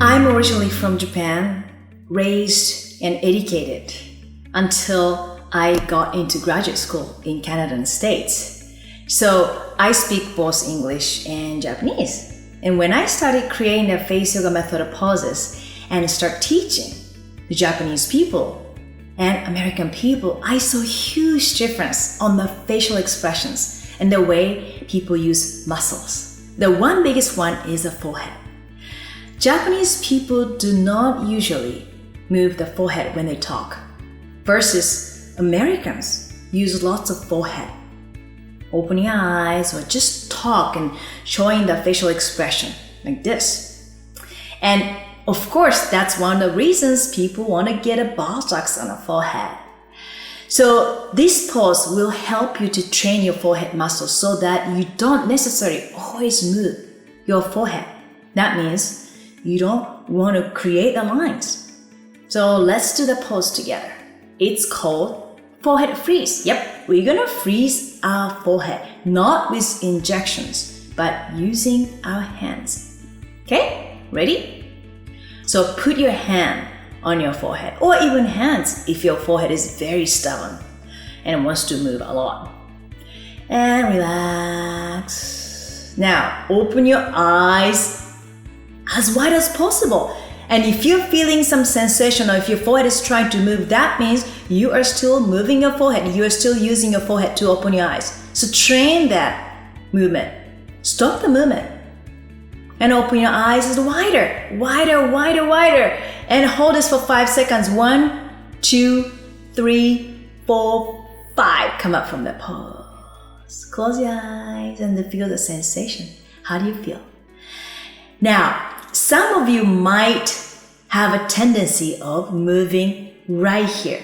I'm originally from Japan, raised and educated until I got into graduate school in Canada and States. So I speak both English and Japanese. And when I started creating the face yoga method of poses and start teaching the Japanese people and American people, I saw a huge difference on the facial expressions and the way people use muscles. The one biggest one is the forehead. Japanese people do not usually move the forehead when they talk, versus Americans use lots of forehead. Opening your eyes or just talk and showing the facial expression like this. And of course, that's one of the reasons people want to get a Botox on the forehead. So this pose will help you to train your forehead muscles so that you don't necessarily always move your forehead. That means you don't want to create the lines. So let's do the pose together. It's called forehead freeze. Yep, we're gonna freeze our forehead, not with injections, but using our hands. Okay, ready? So put your hand on your forehead, or even hands if your forehead is very stubborn and wants to move a lot. And relax. Now open your eyes as wide as possible. And if you're feeling some sensation or if your forehead is trying to move, that means you are still moving your forehead. You are still using your forehead to open your eyes. So train that movement. Stop the movement. And open your eyes wider, wider, wider, wider. And hold this for 5 seconds. 1, 2, 3, 4, 5. Come up from the pose. Close your eyes and feel the sensation. How do you feel? Now, some of you might have a tendency of moving right here,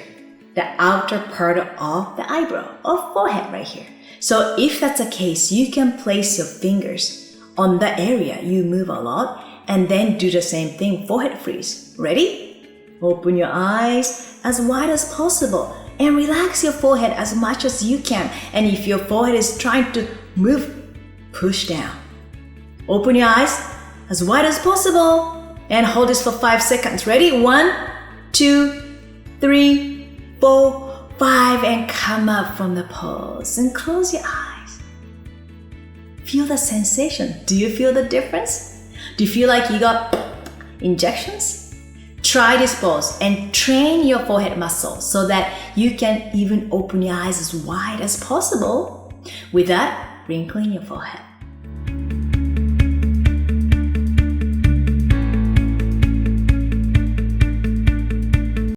the outer part of the eyebrow or forehead right here. So if that's the case, you can place your fingers on the area you move a lot and then do the same thing, forehead freeze. Ready? Open your eyes as wide as possible and relax your forehead as much as you can. And if your forehead is trying to move, push down. Open your eyes as wide as possible and hold this for 5 seconds. Ready? 1, 2, 3, 4, 5, and come up from the pose and close your eyes. Feel the sensation. Do you feel the difference? Do you feel like you got injections? Try this pose and train your forehead muscle so that you can even open your eyes as wide as possible without wrinkling your forehead.